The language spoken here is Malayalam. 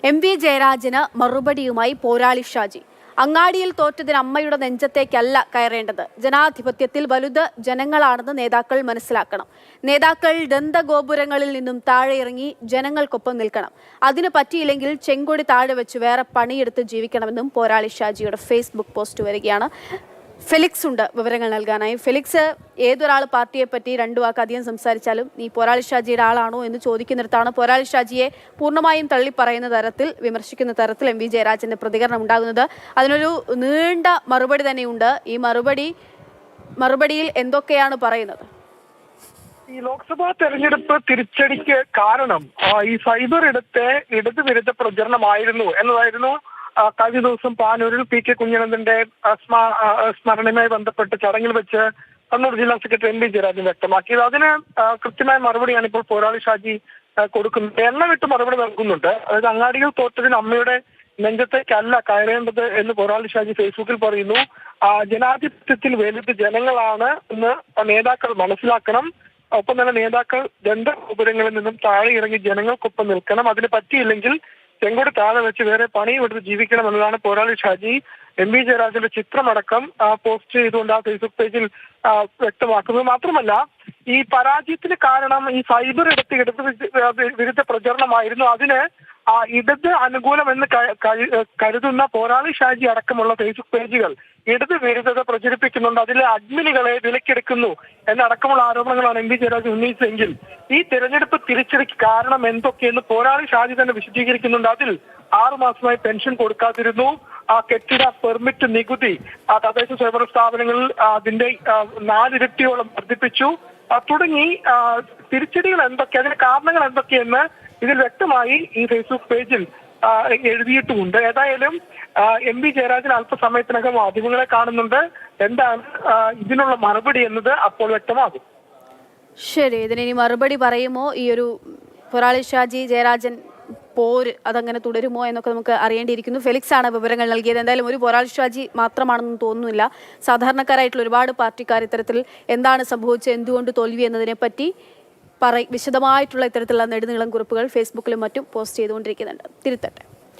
എം.വി. ജയരാജന് മറുപടിയുമായി പോരാളി ഷാജി. അങ്ങാടിയിൽ തോറ്റതിന് അമ്മയുടെ നെഞ്ചത്തേക്കല്ല കയറേണ്ടത്. ജനാധിപത്യത്തിൽ വലുത് ജനങ്ങളാണെന്ന് നേതാക്കൾ മനസ്സിലാക്കണം. നേതാക്കൾ ദന്തഗോപുരങ്ങളിൽ നിന്നും താഴെ ഇറങ്ങി ജനങ്ങൾക്കൊപ്പം നിൽക്കണം. അതിന് പറ്റിയില്ലെങ്കിൽ ചെങ്കൊടി താഴെ വെച്ച് വേറെ പണിയെടുത്ത് ജീവിക്കണമെന്നും പോരാളി ഷാജിയുടെ ഫേസ്ബുക്ക് പോസ്റ്റ് വരികയാണ്. ഫെലിക്സ് ഉണ്ട് വിവരങ്ങൾ നൽകാനായി. ഫെലിക്സ്, ഏതൊരാൾ പാർട്ടിയെ പറ്റി രണ്ടു വാക്ക് അധികം സംസാരിച്ചാലും നീ പോരാളി ഷാജിയുടെ ആളാണോ എന്ന് ചോദിക്കുന്നിടത്താണ് പോരാളി ഷാജിയെ പൂർണ്ണമായും തള്ളിപ്പറയുന്ന തരത്തിൽ, വിമർശിക്കുന്ന തരത്തിൽ എം.വി. ജയരാജന്റെ പ്രതികരണം ഉണ്ടാകുന്നത്. അതിനൊരു നീണ്ട മറുപടി തന്നെയുണ്ട്. ഈ മറുപടിയിൽ എന്തൊക്കെയാണ് പറയുന്നത്? ഈ ലോക്സഭാ തെരഞ്ഞെടുപ്പ് തിരിച്ചടിക്ക് കാരണം ഈ സൈബർ ഇടതുവിരുദ്ധ പ്രചരണമായിരുന്നു എന്നതായിരുന്നു കഴിഞ്ഞ ദിവസം പാനൂരിൽ പി.കെ. കുഞ്ഞനന്ദന്റെ സ്മരണയുമായി ബന്ധപ്പെട്ട് ചടങ്ങിൽ വെച്ച് കണ്ണൂർ ജില്ലാ സെക്രട്ടറി എം.വി. ജയരാജൻ വ്യക്തമാക്കിയത്. അതിന് കൃത്യമായ മറുപടിയാണ് ഇപ്പോൾ പോരാളി ഷാജി കൊടുക്കുന്നത്. എണ്ണമിട്ട് മറുപടി നൽകുന്നുണ്ട്. അതായത് അങ്ങാടിയിൽ തോറ്റതിന് അമ്മയുടെ നെഞ്ചത്തേക്കല്ല കയറേണ്ടത് എന്ന് പോരാളി ഷാജി ഫേസ്ബുക്കിൽ പറയുന്നു. ജനാധിപത്യത്തിൽ വലുത് ജനങ്ങളാണ് എന്ന് നേതാക്കൾ മനസ്സിലാക്കണം. ഒപ്പം തന്നെ നേതാക്കൾ ദന്തഗോപുരങ്ങളിൽ നിന്നും താഴെ ഇറങ്ങി ജനങ്ങൾക്കൊപ്പം നിൽക്കണം. അതിന് പറ്റിയില്ലെങ്കിൽ ചെങ്കൊടി താഴെ വെച്ച് വേറെ പണിയും എടുത്ത് ജീവിക്കണം എന്നതാണ് പോരാളി ഷാജി എം.വി. ജയരാജന്റെ ചിത്രമടക്കം പോസ്റ്റ് ചെയ്തുകൊണ്ട് ആ ഫേസ്ബുക്ക് പേജിൽ വ്യക്തമാക്കുന്നത്. മാത്രമല്ല, ഈ പരാജയത്തിന് കാരണം ഈ സൈബർ ഇടത് വിരുദ്ധ പ്രചരണമായിരുന്നു. അതിന് ഇടത് അനുകൂലം എന്ന് കരുതുന്ന പോരാളി ഷാജി അടക്കമുള്ള ഫേസ്ബുക്ക് പേജുകൾ ഇടത് വിരുദ്ധത പ്രചരിപ്പിക്കുന്നുണ്ട്. അതിലെ അഡ്മിനുകളെ വിലക്കെടുക്കുന്നു എന്നടക്കമുള്ള ആരോപണങ്ങളാണ് എം.വി. ജയരാജൻ ഉന്നയിച്ചെങ്കിൽ ഈ തെരഞ്ഞെടുപ്പ് തിരിച്ചടിക്ക് കാരണം എന്തൊക്കെയെന്ന് പോരാളി ഷാജി തന്നെ വിശദീകരിക്കുന്നുണ്ട്. അതിൽ 6 മാസമായി പെൻഷൻ കൊടുക്കാതിരുന്നു, കെട്ടിട പെർമിറ്റ് നികുതി തദ്ദേശ സ്വയംഭരണ സ്ഥാപനങ്ങളിൽ അതിന്റെ 4 ഇരട്ടിയോളം വർദ്ധിപ്പിച്ചു തുടങ്ങി തിരിച്ചടികൾ എന്തൊക്കെ, അതിന്റെ കാരണങ്ങൾ എന്തൊക്കെയെന്ന് ഇതിൽ വ്യക്തമായി ഈ ഫേസ്ബുക്ക് പേജിൽ എഴുതിയിട്ടുമുണ്ട്. ഏതായാലും എം.വി. ജയരാജൻ അല്പസമയത്തിനകം മാധ്യമങ്ങളെ കാണുന്നുണ്ട്. എന്താണ് ഇതിനുള്ള മറുപടി എന്നത് അപ്പോൾ വ്യക്തമാകും. ശരി, ഇതിനി മറുപടി പറയുമോ? ഈ ഒരു പോരാളി ഷാജി ജയരാജൻ പോര് അതങ്ങനെ തുടരുമോ എന്നൊക്കെ നമുക്ക് അറിയേണ്ടിയിരിക്കുന്നു. ഫെലിക്സ് ആണ് വിവരങ്ങൾ നൽകിയത്. എന്തായാലും ഒരു പോരാളി ഷാജി മാത്രമാണെന്ന് തോന്നുന്നില്ല. സാധാരണക്കാരായിട്ടുള്ള ഒരുപാട് പാർട്ടിക്കാർ ഇത്തരത്തിൽ എന്താണ് സംഭവിച്ചത്, എന്തുകൊണ്ട് തോൽവി എന്നതിനെപ്പറ്റി വിശദമായിട്ടുള്ള ഇത്തരത്തിലുള്ള നെടുനീളം കുറിപ്പുകൾ ഫേസ്ബുക്കിലും മറ്റും പോസ്റ്റ് ചെയ്തുകൊണ്ടിരിക്കുന്നുണ്ട്. തിരുത്തട്ടെ.